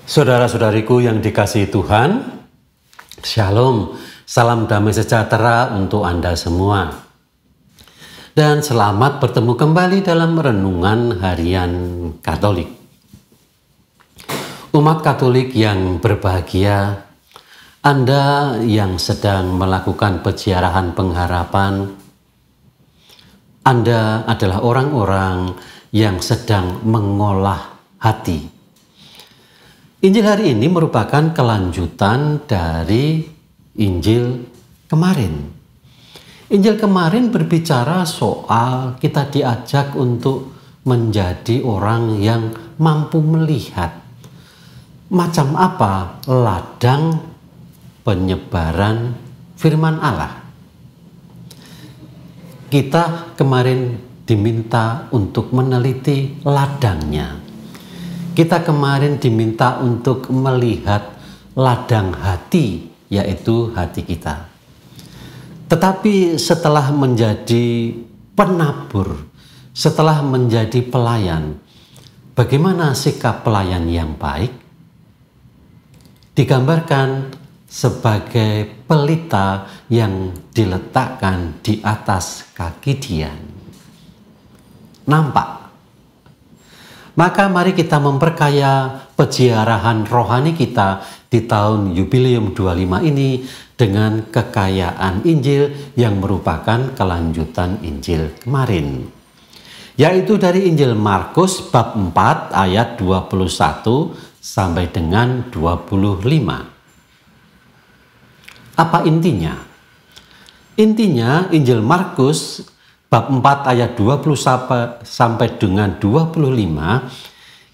Saudara-saudariku yang dikasihi Tuhan, Shalom, salam damai sejahtera untuk Anda semua. Dan selamat bertemu kembali dalam Renungan Harian Katolik. Umat Katolik yang berbahagia, Anda yang sedang melakukan peziarahan pengharapan, Anda adalah orang-orang yang sedang mengolah hati. Injil hari ini merupakan kelanjutan dari Injil kemarin. Injil kemarin berbicara soal kita diajak untuk menjadi orang yang mampu melihat macam apa ladang penyebaran firman Allah. Kita kemarin diminta untuk meneliti ladangnya. Kita kemarin diminta untuk melihat ladang hati, yaitu hati kita. Tetapi setelah menjadi penabur, setelah menjadi pelayan, bagaimana sikap pelayan yang baik? Digambarkan sebagai pelita yang diletakkan di atas kaki Dian. Nampak? Maka mari kita memperkaya peziarahan rohani kita di tahun Yubileum 25 ini dengan kekayaan Injil yang merupakan kelanjutan Injil kemarin. Yaitu dari Injil Markus bab 4 ayat 21 sampai dengan 25. Apa intinya? Intinya Injil Markus bab 4 ayat 20 sampai dengan 25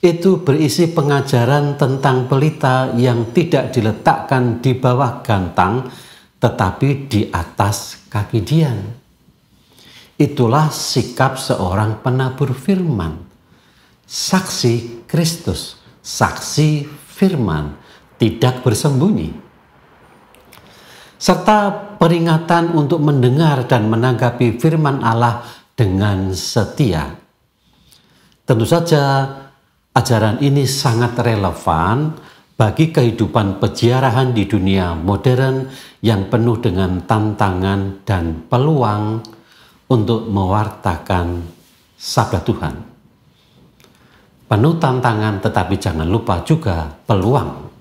itu berisi pengajaran tentang pelita yang tidak diletakkan di bawah gantang tetapi di atas kaki Dian. Itulah sikap seorang penabur firman. Saksi Kristus, saksi firman, tidak bersembunyi. Serta peringatan untuk mendengar dan menanggapi firman Allah dengan setia. Tentu saja ajaran ini sangat relevan bagi kehidupan peziarahan di dunia modern yang penuh dengan tantangan dan peluang untuk mewartakan sabda Tuhan. Penuh tantangan tetapi jangan lupa juga peluang.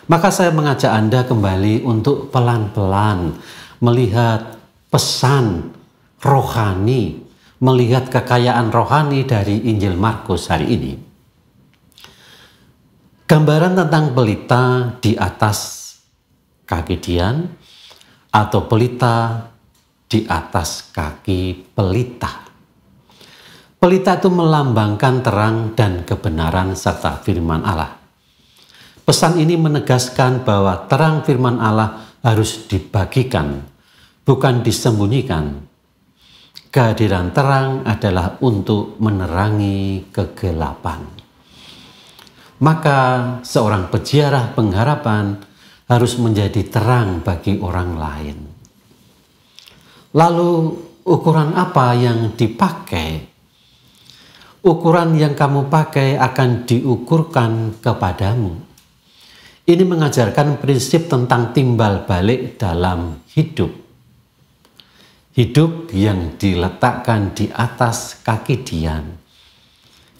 Maka saya mengajak Anda kembali untuk pelan-pelan melihat pesan rohani, melihat kekayaan rohani dari Injil Markus hari ini. Gambaran tentang pelita di atas kaki Dian atau pelita di atas kaki pelita. Pelita itu melambangkan terang dan kebenaran serta firman Allah. Pesan ini menegaskan bahwa terang firman Allah harus dibagikan, bukan disembunyikan. Kehadiran terang adalah untuk menerangi kegelapan. Maka seorang peziarah pengharapan harus menjadi terang bagi orang lain. Lalu ukuran apa yang dipakai? Ukuran yang kamu pakai akan diukurkan kepadamu. Ini mengajarkan prinsip tentang timbal balik dalam hidup. Hidup yang diletakkan di atas kaki Dian,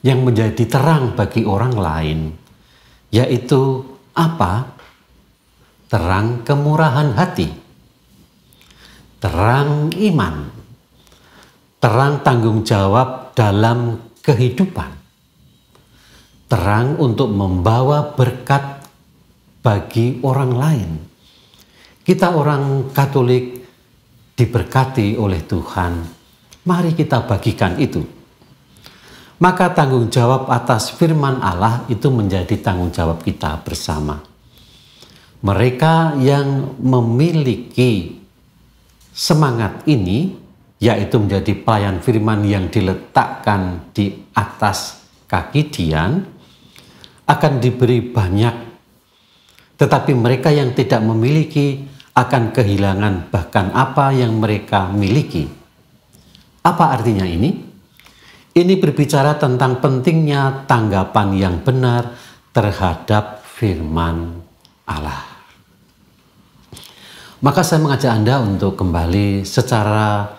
yang menjadi terang bagi orang lain, yaitu apa? Terang kemurahan hati, terang iman, terang tanggung jawab dalam kehidupan, terang untuk membawa berkat bagi orang lain. Kita orang Katolik diberkati oleh Tuhan. Mari kita bagikan itu. Maka tanggung jawab atas firman Allah itu menjadi tanggung jawab kita bersama. Mereka yang memiliki semangat ini, yaitu menjadi pelayan firman yang diletakkan di atas kaki Dian, akan diberi banyak. Tetapi mereka yang tidak memiliki akan kehilangan bahkan apa yang mereka miliki. Apa artinya ini? Ini berbicara tentang pentingnya tanggapan yang benar terhadap firman Allah. Maka saya mengajak Anda untuk kembali secara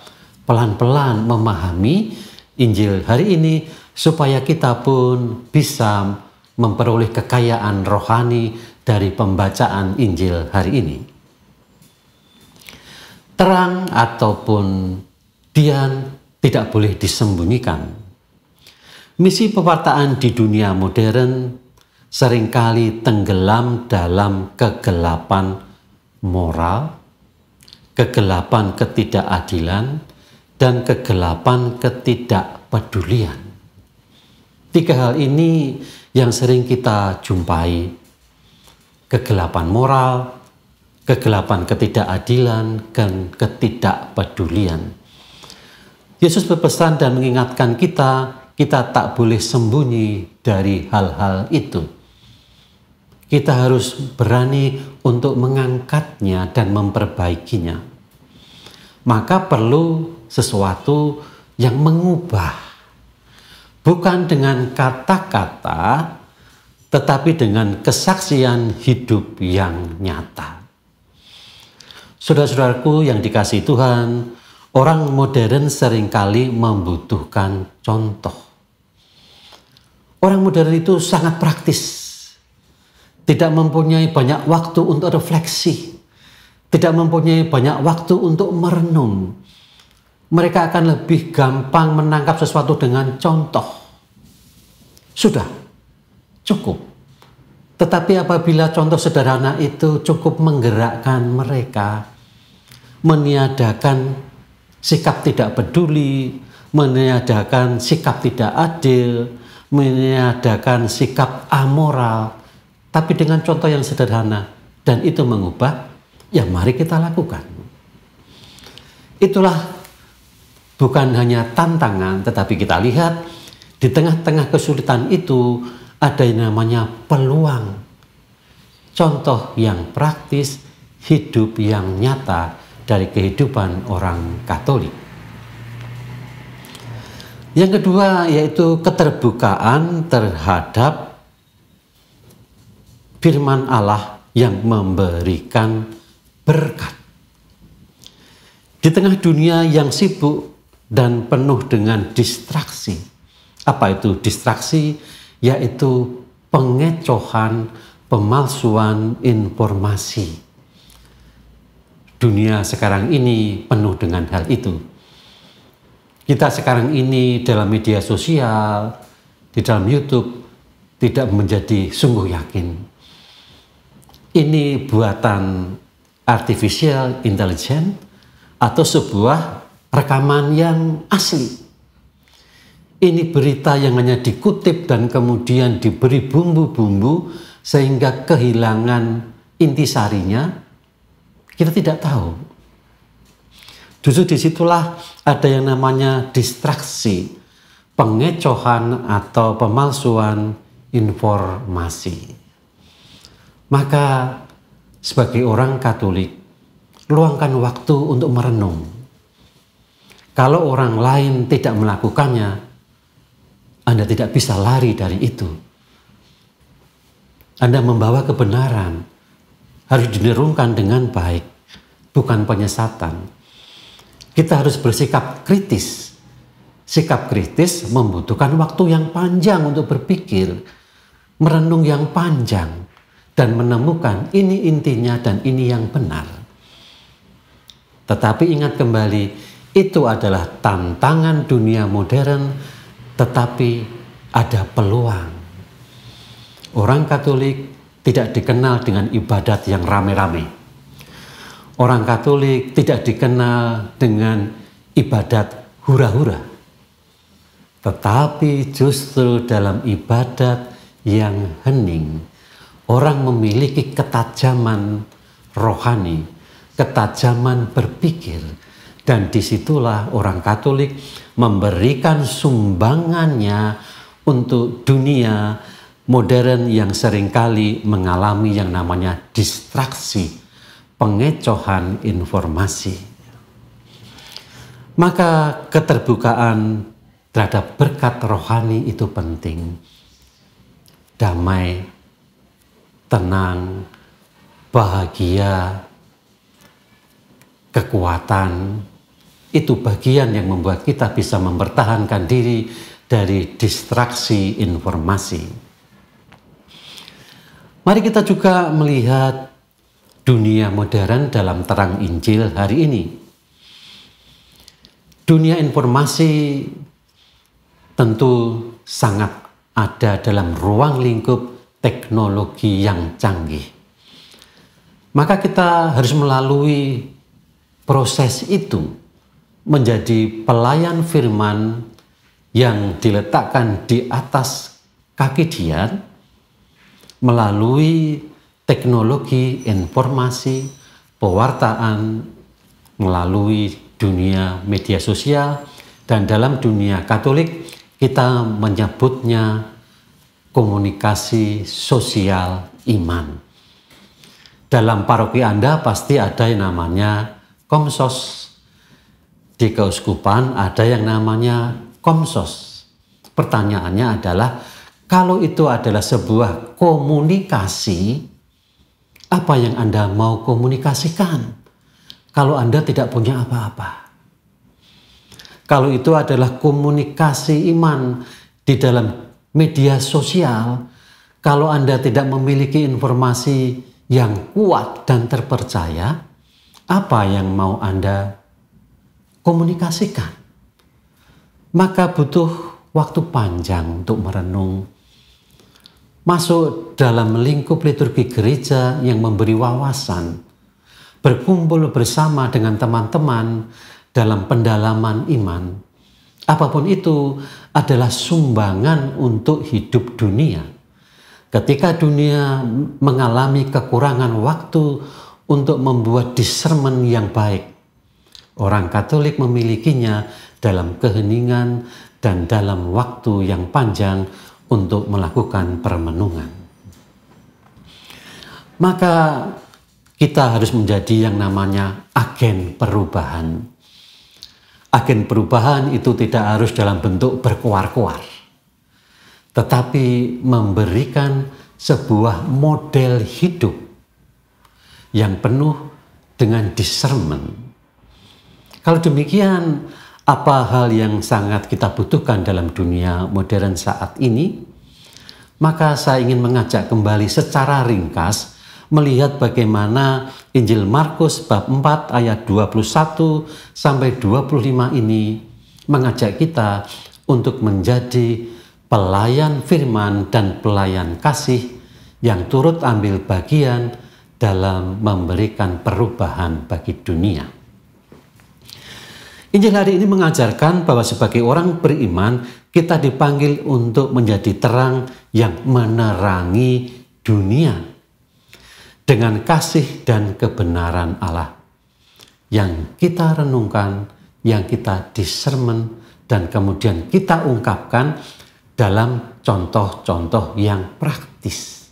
pelan-pelan memahami Injil hari ini supaya kita pun bisa memperoleh kekayaan rohani dari pembacaan Injil hari ini. Terang ataupun dian tidak boleh disembunyikan. Misi pewartaan di dunia modern seringkali tenggelam dalam kegelapan moral, kegelapan ketidakadilan, dan kegelapan ketidakpedulian. Tiga hal ini yang sering kita jumpai: kegelapan moral, kegelapan ketidakadilan, dan ketidakpedulian. Yesus berpesan dan mengingatkan kita tak boleh sembunyi dari hal-hal itu. Kita harus berani untuk mengangkatnya dan memperbaikinya. Maka perlu sesuatu yang mengubah. Bukan dengan kata-kata, tetapi dengan kesaksian hidup yang nyata. Saudara-saudaraku yang dikasihi Tuhan, orang modern seringkali membutuhkan contoh. Orang modern itu sangat praktis. Tidak mempunyai banyak waktu untuk refleksi, tidak mempunyai banyak waktu untuk merenung. Mereka akan lebih gampang menangkap sesuatu dengan contoh. Sudah, cukup. Tetapi apabila contoh sederhana itu cukup menggerakkan mereka, meniadakan sikap tidak peduli, meniadakan sikap tidak adil, meniadakan sikap amoral, tapi dengan contoh yang sederhana dan itu mengubah, ya mari kita lakukan. Itulah bukan hanya tantangan, tetapi kita lihat di tengah-tengah kesulitan itu ada yang namanya peluang. Contoh yang praktis, hidup yang nyata dari kehidupan orang Katolik. Yang kedua yaitu keterbukaan terhadap firman Allah yang memberikan berkat. Di tengah dunia yang sibuk dan penuh dengan distraksi. Apa itu distraksi? Yaitu pengecohan, pemalsuan informasi. Dunia sekarang ini penuh dengan hal itu. Kita sekarang ini dalam media sosial, di dalam YouTube, tidak menjadi sungguh yakin. Ini buatan artificial intelligence atau sebuah rekaman yang asli. Ini berita yang hanya dikutip dan kemudian diberi bumbu-bumbu sehingga kehilangan intisarinya. Kita tidak tahu. Justru disitulah ada yang namanya distraksi, pengecohan atau pemalsuan informasi. Maka sebagai orang Katolik, luangkan waktu untuk merenung. Kalau orang lain tidak melakukannya, Anda tidak bisa lari dari itu. Anda membawa kebenaran, harus diderungkan dengan baik, bukan penyesatan. Kita harus bersikap kritis. Sikap kritis membutuhkan waktu yang panjang untuk berpikir, merenung yang panjang, dan menemukan ini intinya dan ini yang benar. Tetapi ingat kembali, itu adalah tantangan dunia modern, tetapi ada peluang. Orang Katolik tidak dikenal dengan ibadat yang rame-rame. Orang Katolik tidak dikenal dengan ibadat hura-hura. Tetapi justru dalam ibadat yang hening, orang memiliki ketajaman rohani, ketajaman berpikir, dan disitulah orang Katolik memberikan sumbangannya untuk dunia modern yang seringkali mengalami yang namanya distraksi, pengecohan informasi. Maka keterbukaan terhadap berkat rohani itu penting. Damai tenang, bahagia, kekuatan. Itu bagian yang membuat kita bisa mempertahankan diri dari distraksi informasi. Mari kita juga melihat dunia modern dalam terang Injil hari ini. Dunia informasi tentu sangat ada dalam ruang lingkup teknologi yang canggih. Maka kita harus melalui proses itu menjadi pelayan firman yang diletakkan di atas kaki Dian melalui teknologi informasi, pewartaan, melalui dunia media sosial, dan dalam dunia Katolik kita menyebutnya komunikasi sosial iman. Dalam paroki Anda pasti ada yang namanya Komsos. Di keuskupan ada yang namanya Komsos. Pertanyaannya adalah, kalau itu adalah sebuah komunikasi, apa yang Anda mau komunikasikan kalau Anda tidak punya apa-apa? Kalau itu adalah komunikasi iman di dalam media sosial, kalau Anda tidak memiliki informasi yang kuat dan terpercaya, apa yang mau Anda komunikasikan? Maka butuh waktu panjang untuk merenung, masuk dalam lingkup liturgi gereja yang memberi wawasan, berkumpul bersama dengan teman-teman dalam pendalaman iman. Apapun itu adalah sumbangan untuk hidup dunia. Ketika dunia mengalami kekurangan waktu untuk membuat discernment yang baik, orang Katolik memilikinya dalam keheningan dan dalam waktu yang panjang untuk melakukan permenungan. Maka kita harus menjadi yang namanya agen perubahan. Agen perubahan itu tidak harus dalam bentuk berkoar-koar, tetapi memberikan sebuah model hidup yang penuh dengan discernment. Kalau demikian, apa hal yang sangat kita butuhkan dalam dunia modern saat ini? Maka saya ingin mengajak kembali secara ringkas melihat bagaimana Injil Markus bab 4 ayat 21 sampai 25 ini mengajak kita untuk menjadi pelayan firman dan pelayan kasih yang turut ambil bagian dalam memberikan perubahan bagi dunia. Injil hari ini mengajarkan bahwa sebagai orang beriman, kita dipanggil untuk menjadi terang yang menerangi dunia dengan kasih dan kebenaran Allah yang kita renungkan, yang kita discernment, dan kemudian kita ungkapkan dalam contoh-contoh yang praktis.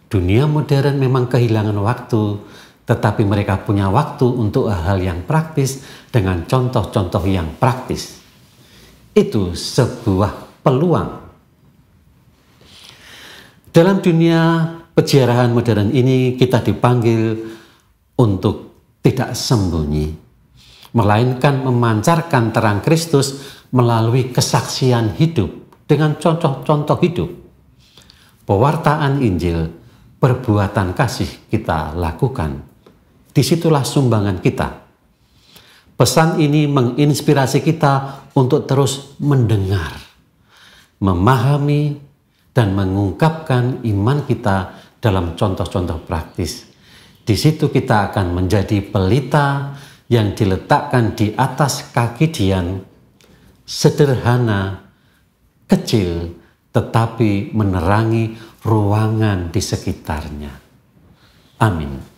Dunia modern memang kehilangan waktu, tetapi mereka punya waktu untuk hal-hal yang praktis dengan contoh-contoh yang praktis. Itu sebuah peluang. Dalam dunia peziarahan modern ini kita dipanggil untuk tidak sembunyi, melainkan memancarkan terang Kristus melalui kesaksian hidup dengan contoh-contoh hidup. Pewartaan Injil, perbuatan kasih kita lakukan. Disitulah sumbangan kita. Pesan ini menginspirasi kita untuk terus mendengar, memahami, dan mengungkapkan iman kita dalam contoh-contoh praktis. Di situ kita akan menjadi pelita yang diletakkan di atas kaki Dian, sederhana, kecil, tetapi menerangi ruangan di sekitarnya. Amin.